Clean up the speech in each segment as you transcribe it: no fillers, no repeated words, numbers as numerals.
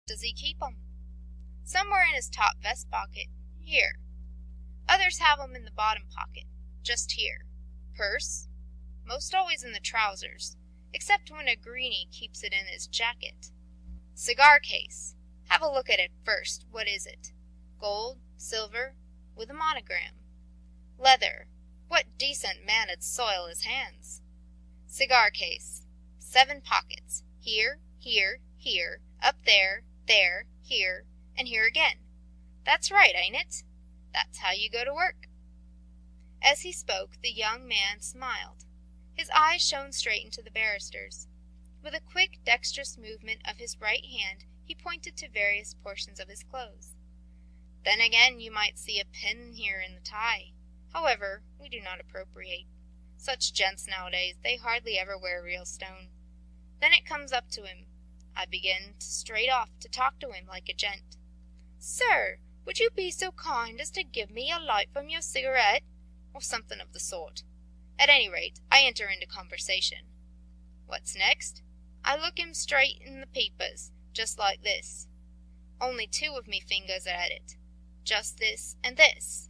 Does he keep 'em? Somewhere in his top vest pocket. Here. Others have 'em in the bottom pocket. Just here. Purse? Most always in the trousers, except when a greenie keeps it in his jacket. Cigar case. Have a look at it first. What is it? Gold, silver, with a monogram. Leather. What decent man'd soil his hands? Cigar case. 7 pockets. Here, here, here, up there, here, and here again. That's right, ain't it? That's how you go to work. As he spoke, the young man smiled. His eyes shone straight into the barrister's. With a quick, dexterous movement of his right hand, he pointed to various portions of his clothes. Then again you might see a pin here in the tie. However, we do not appropriate. Such gents nowadays, they hardly ever wear real stone. Then it comes up to him. I begin straight off to talk to him like a gent. Sir, would you be so kind as to give me a light from your cigarette? Or something of the sort. At any rate, I enter into conversation. What's next? I look him straight in the peepers, just like this. Only 2 of me fingers are at it. Just this and this.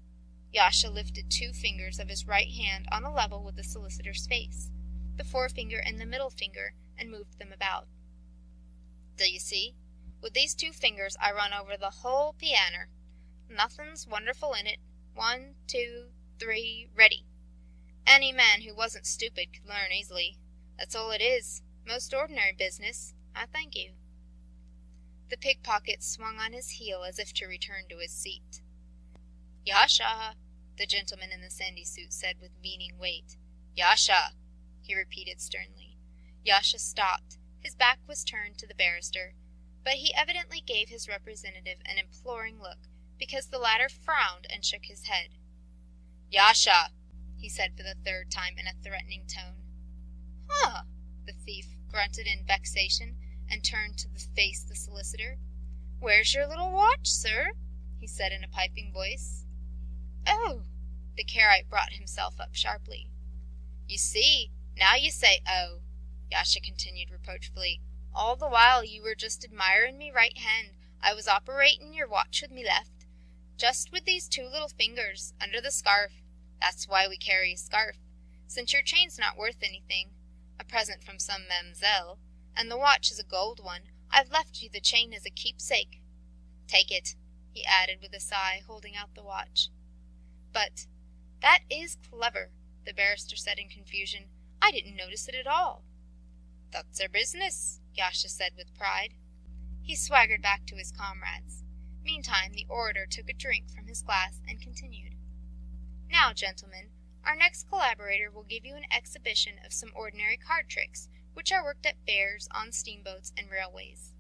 Yasha lifted 2 fingers of his right hand on a level with the solicitor's face, the forefinger and the middle finger, and moved them about. Do you see? With these 2 fingers I run over the whole pianner. Nothing's wonderful in it. 1, 2, 3, ready. Any man who wasn't stupid could learn easily. That's all it is. Most ordinary business. I thank you. The pickpocket swung on his heel as if to return to his seat. Yasha, the gentleman in the sandy suit said with meaning weight. Yasha, he repeated sternly. Yasha stopped. His back was turned to the barrister, but he evidently gave his representative an imploring look, because the latter frowned and shook his head. Yasha, he said for the 3rd time in a threatening tone. Huh, the thief grunted in vexation, and turned to face the solicitor. Where's your little watch, sir? He said in a piping voice. Oh, the Karaite brought himself up sharply. You see, now you say oh, Yasha continued reproachfully. All the while you were just admiring me right hand, I was operating your watch with me left, just with these 2 little fingers, under the scarf. That's why we carry a scarf, since your chain's not worth anything, a present from some mamselle, and the watch is a gold one. I've left you the chain as a keepsake. Take it, he added with a sigh, holding out the watch. But that is clever, the barrister said in confusion. I didn't notice it at all. That's our business, Yasha said with pride. He swaggered back to his comrades. Meantime, the orator took a drink from his glass and continued. Now, gentlemen, our next collaborator will give you an exhibition of some ordinary card tricks, which are worked at fairs, on steamboats, and railways.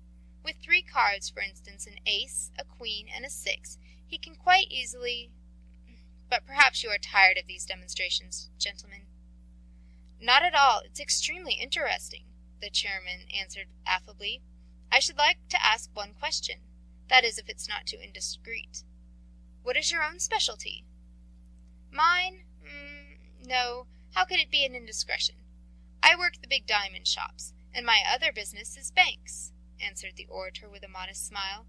With 3 cards, for instance, an ace, a queen, and a 6, he can quite easily... But perhaps you are tired of these demonstrations, gentlemen. Not at all. It's extremely interesting, the chairman answered affably. I should like to ask one question. That is, if it's not too indiscreet. What is your own specialty? Mine? No. How could it be an indiscretion? I work the big diamond shops, and my other business is banks, answered the orator with a modest smile.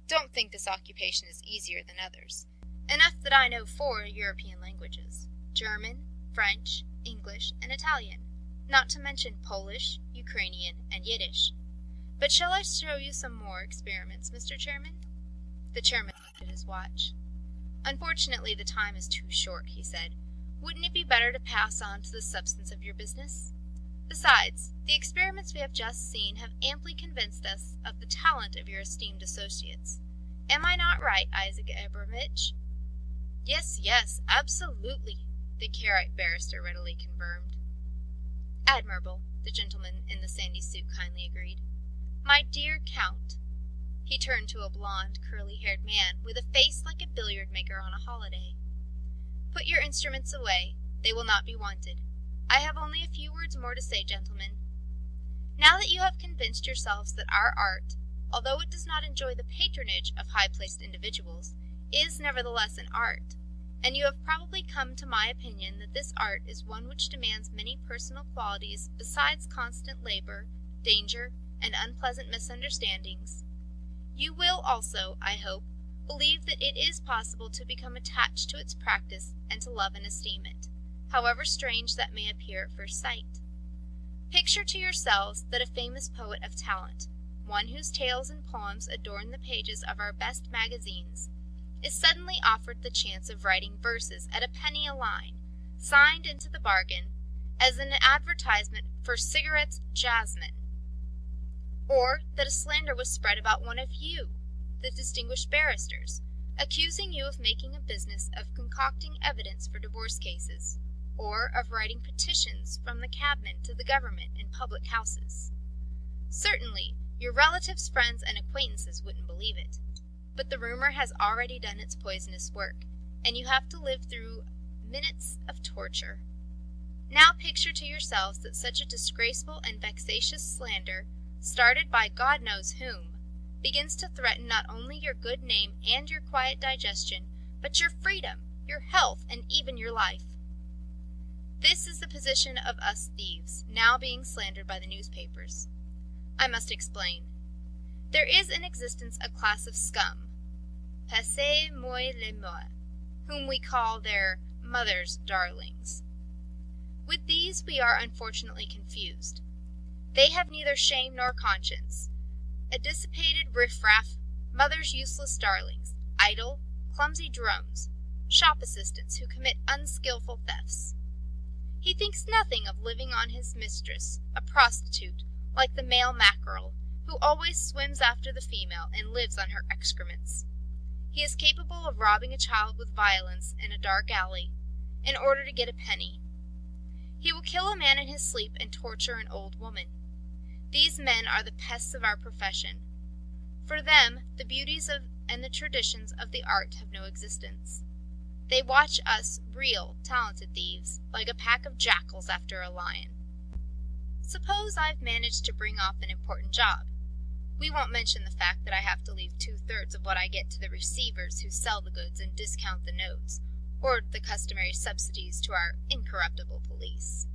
Don't think this occupation is easier than others. Enough that I know 4 European languages, German, French, English, and Italian, not to mention Polish, Ukrainian, and Yiddish. But shall I show you some more experiments, Mr. Chairman? The chairman looked at his watch. Unfortunately, the time is too short, he said. Wouldn't it be better to pass on to the substance of your business? Besides, the experiments we have just seen have amply convinced us of the talent of your esteemed associates. Am I not right, Isaac Abramovich? Yes, absolutely, the Karaite barrister readily confirmed. Admirable, the gentleman in the sandy suit kindly agreed. My dear Count, he turned to a blond, curly-haired man with a face like a billiard-maker on a holiday. Put your instruments away. They will not be wanted. I have only a few words more to say, gentlemen. Now that you have convinced yourselves that our art, although it does not enjoy the patronage of high-placed individuals, is nevertheless an art, and you have probably come to my opinion that this art is one which demands many personal qualities besides constant labor, danger, and unpleasant misunderstandings, You will also, I hope, believe that it is possible to become attached to its practice and to love and esteem it, however strange that may appear at first sight. Picture to yourselves that a famous poet of talent, one whose tales and poems adorn the pages of our best magazines, is suddenly offered the chance of writing verses at a penny a line, signed into the bargain as an advertisement for cigarettes Jasmine, or that a slander was spread about one of you, the distinguished barristers, accusing you of making a business of concocting evidence for divorce cases, or of writing petitions from the cabmen to the government in public houses. Certainly, your relatives, friends, and acquaintances wouldn't believe it, but the rumor has already done its poisonous work, and you have to live through minutes of torture. Now picture to yourselves that such a disgraceful and vexatious slander, started by God knows whom, begins to threaten not only your good name and your quiet digestion, but your freedom, your health, and even your life. This is the position of us thieves, now being slandered by the newspapers. I must explain. There is in existence a class of scum, passez-moi le mot, whom we call their mother's darlings. With these we are unfortunately confused. They have neither shame nor conscience. A dissipated riffraff, mother's useless darlings, idle, clumsy drones, shop assistants who commit unskilful thefts. He thinks nothing of living on his mistress, a prostitute, like the male mackerel, who always swims after the female and lives on her excrements. He is capable of robbing a child with violence in a dark alley, in order to get a penny. He will kill a man in his sleep and torture an old woman. These men are the pests of our profession. For them, the beauties and the traditions of the art have no existence. They watch us, real, talented thieves, like a pack of jackals after a lion. Suppose I've managed to bring off an important job. We won't mention the fact that I have to leave 2/3 of what I get to the receivers who sell the goods and discount the notes, or the customary subsidies to our incorruptible police.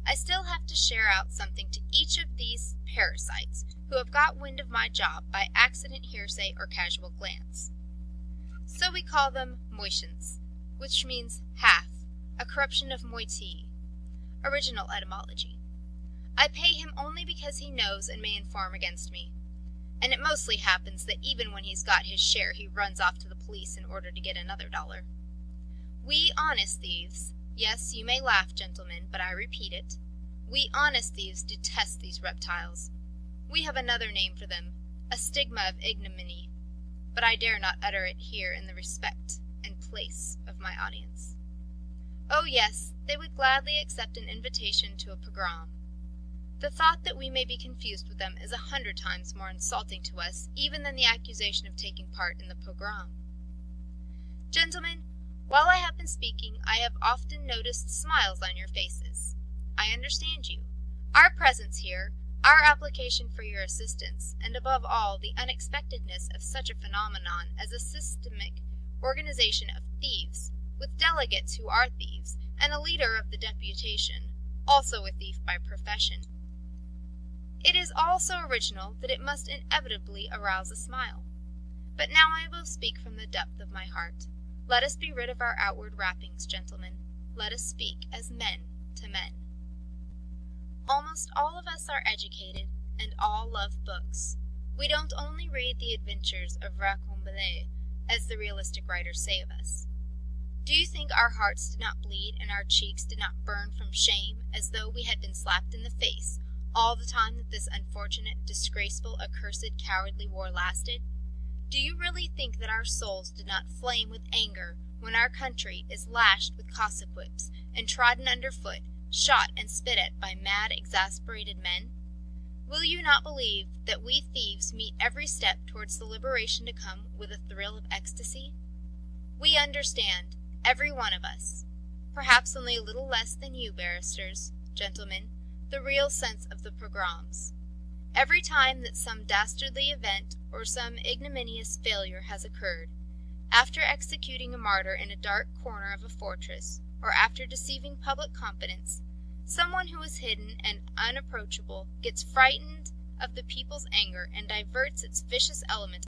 I still have to share out something to each of these parasites who have got wind of my job by accident, hearsay, or casual glance. So we call them moitians, which means half, a corruption of moitié, original etymology. I pay him only because he knows and may inform against me, and it mostly happens that even when he's got his share he runs off to the police in order to get another $1. We honest thieves, yes, you may laugh, gentlemen, but I repeat it, we honest thieves detest these reptiles. We have another name for them, a stigma of ignominy, but I dare not utter it here in the respect and place of my audience. Oh yes, they would gladly accept an invitation to a pogrom. The thought that we may be confused with them is 100 times more insulting to us even than the accusation of taking part in the pogrom. Gentlemen, while I have been speaking, I have often noticed smiles on your faces. I understand you. Our presence here, our application for your assistance, and above all, the unexpectedness of such a phenomenon as a systematic organization of thieves, with delegates who are thieves, and a leader of the deputation, also a thief by profession. It is all so original that it must inevitably arouse a smile. But now I will speak from the depth of my heart. Let us be rid of our outward wrappings, gentlemen. Let us speak as men to men. Almost all of us are educated, and all love books. We don't only read the adventures of Raccombole, as the realistic writers say of us. Do you think our hearts did not bleed and our cheeks did not burn from shame, as though we had been slapped in the face, all the time that this unfortunate, disgraceful, accursed, cowardly war lasted? Do you really think that our souls did not flame with anger when our country is lashed with Cossack whips, and trodden under foot, shot and spit at by mad, exasperated men? Will you not believe that we thieves meet every step towards the liberation to come with a thrill of ecstasy? We understand, every one of us, perhaps only a little less than you, barristers, gentlemen, the real sense of the pogroms. Every time that some dastardly event or some ignominious failure has occurred, after executing a martyr in a dark corner of a fortress, or after deceiving public confidence, someone who is hidden and unapproachable gets frightened of the people's anger and diverts its vicious element